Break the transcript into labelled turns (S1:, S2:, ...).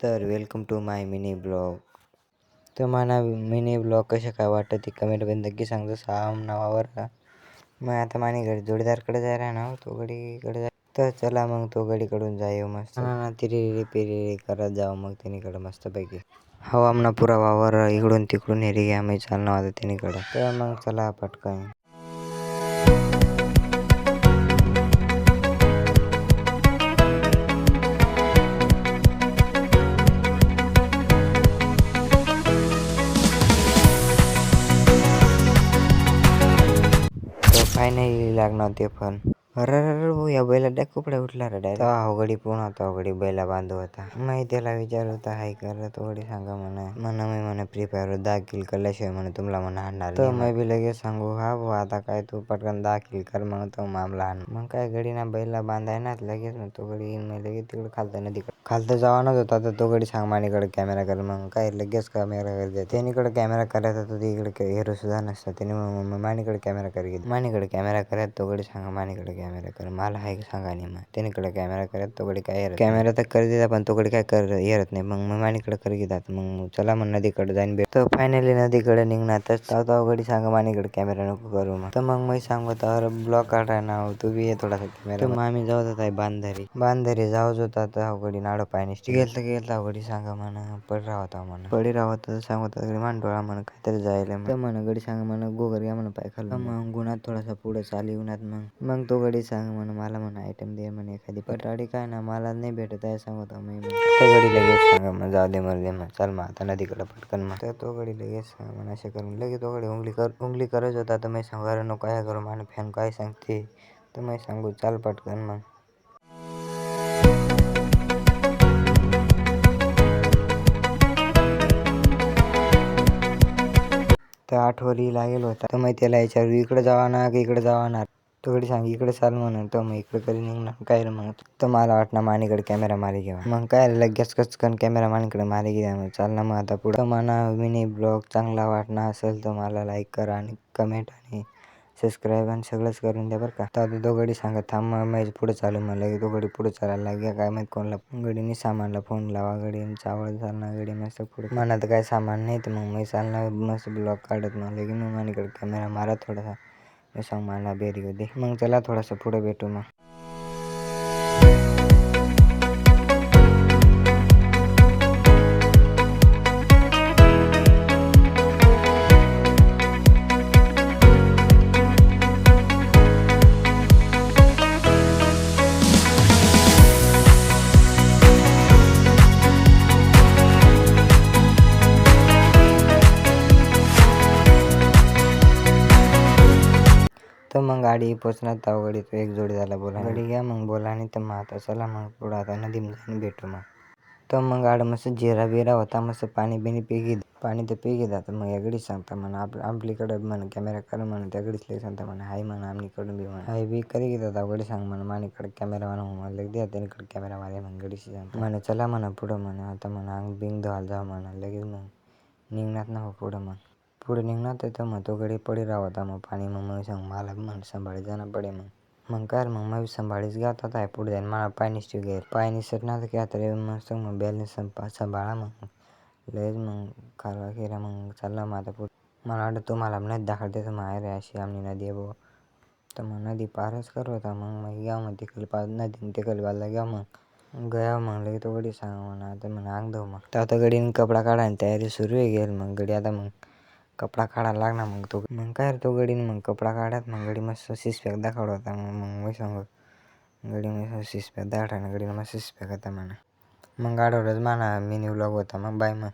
S1: तर welcome to my mini blog. तर मला मिनी ब्लॉग कशा काय वाटतं ते कमेंटमध्ये नक्की सांगतो. साम नावावर मग आता मानी घरी जोडीदारकडे जायला ना, तो गडीकडे जाय. तर चला मग तो गडीकडून जाऊ मस्त तिरी पिरी करत जाऊ मग तिनीकडं मस्तपैकी हवा आमना पुरा वावर इकडून तिकडून हेरी घ्या मी चालणं होतं तिनीकडं. तर मग चला पटकन. फायनली लागणार ते पण. अरे भाऊ या बैला डाय कुपड्या उठला रे डायरेक्ट. अवघडी पूर्ण होता अवघडी बैला बांधू होता. मी त्याला विचार होता हाय कर थोडी सांगा म्हणा मी म्हणा फ्री फायर 10 किल करल्याशिवाय म्हणे तुम्हाला म्हणा हाणणार. तर मी बी लगेच सांगू हा भाऊ आता काय तू पटकन 10 किल कर मग तो मामला हाण. मग काय गडी ना बैला बांधाय ना लगेच मग तो गडी येईन लगेच तिकडे खालता नदीकडे खालता जावानच होता. तर तो गडी सांग मानीकडे कॅमेरा कर मग काय लगेच कॅमेरा कर दे. त्यानीकडे कॅमेरा करायचा तर तिकडे हिरो सुद्धा नसता. त्याने मग मानीकडे कॅमेरा कर घेत मानीकडे कॅमेरा करत तो गडी सांगा मानीकडे कॅमेरा कर मला हाय सांगा नाही मग त्यानीकडे कॅमेरा करत तो गडी काय कॅमेरा तर कर देता पण तो गडी काय कर येत नाही. मग मानीकडे कर घेतात मग चला मग नदीकडे जाईन भेट. तर फायनली नदीकडे निघणारच तो गडी सांगा मानीकडे कॅमेरा नको करू मग. तर मग मी सांगू तर ब्लॉग काढाय ना तू बी ये थोडासा कॅमेरा. मग आम्ही जाऊ होता बांधारी जाऊच होता तर अवघडी नाडो पाय निष्ठी गेलता अवघडी सांगा म्हणा पडी राहता म्हणा पडी राहत सांगत मान डोळा म्हणा काहीतरी जायला तर म्हणा गडी सांगा म्हणा गोगर घ्या म्हणा पाय खाल मग गुन्हात थोडासा पुढे चालू उन्हात मग तो गडी सांग म्हणा मला म्हणा आयटम दे म्हणे एखादी पटाडी काय ना मला नाही भेटत आहे सांगत मी त्या गडी लगेच सांगा मग जाऊ दे मर दे मग चल मग आता नदीकडे पटकन मग. तर तो गडी लगेच सांगा म्हणा असे करून लगेच तो गडी उंगली करत होता. तर मी सांगू अरे नको काय करू मला फॅन काय सांगते तर मी सांगू चाल पटकन मग. तर आठवडी लागेल होता तर मग त्याला विचारू इकडे जावा ना की इकडे जावा ना. तो गडी सांग इकडे चाल म्हणून तर मग इकडे कधी निघणार काय रे मग. तर मला वाटणार मानीकडे कॅमेरा मारी घ्यावा मग काय लगेच कचकन कॅमेरा मानीकडे मारी घ्या मग चाल ना मग आता पुढं. मला मिनी ब्लॉग चांगला वाटणार असेल तर मला लाईक करा आणि कमेंट आणि सबस्क्राईब आणि सगळंच करून द्या बरं का. तर आता तो गडी सांगत थांब मग पुढे चालू मला तो गडी पुढे चालायला लागेल काय माहित कोणला गडीने सामानला फोन लावा गडीचा आवाज चालणार गडी मस्त पुढे मनात काय सामान नाही तर मग मी चालणार मस्त ब्लॉग काढत मग लगेच मग मानीकडे कॅमेरा मारा थोडासा मी सांग मला बेरी दे मग चला थोडासा पुढे भेटू मग. तर मग गाडी पोचणार तर गाडी तो एक जोडी झाला बोला गाडी घ्या मग बोला आणि तर मग आता चला मग पुढं आता नदी भेटू मग. तर मग गाडी मस्त जिरा बिरा होता मस्त पाणी बिणी पाणी तर पिगी जातं मग या गडीच सांगता म्हणा आपलीकडे म्हणा कॅमेरा कर म्हणा त्या गडीच लई सांगता म्हणा हाय म्हणा आमलीकडून बी म्हणा हाय बी करी घेतात अवघडी सांग म्हणा मानीकडे कॅमेरा म्हणा मला लग द्या त्यानीकडे कॅमेरा मारे मग गडीशी सांगता म्हणा चला म्हणा पुढं म्हणा आता म्हणा अंग बिंग धुवायला जाऊ म्हणा लगेच मग निघणार ना पुढं मग पुढे निघणार तर मग तो गडी पडी राहता मग पाणी मग सांग मला म्हण सांभाळी जाणं पडे मग काय मग मी सांभाळीच गावतात आहे पुढे जाईन मला पाय निसटी गेल पाय निसटणार तर काय तरी मग मग बॅलन्स सांभाळा मग लयच मग खारवा खेरा मग चालला मग आता पुढे मला वाटतं तुम्हाला नाही दाखवते तर मग रे अशी आमनी नदी आहे भाऊ. तर मग नदी पारच करत होता मग घ्या मग तिकडे नदी तिकडे बाजूला घ्या मग गया मग लगे तो गडी सांगा म्हणा आता म्हणा अंग धो मग. तर आता गडीने कपडा काढायला तयारी सुरू आहे गेल मग गडी आता मग कपडा काढायला लागणार मग तो मग काय तो गडीने मग कपडा काढत मग गडी मस्त सिक्सपॅक दाखवत होता मग मी सांगू गडी मस्त सिक्सपॅक दाखवता गडीने मस्त सिक्सपॅक होता म्हणा. मग गाडवरच म्हणा मिनी व्लॉग होता मग बाय मग.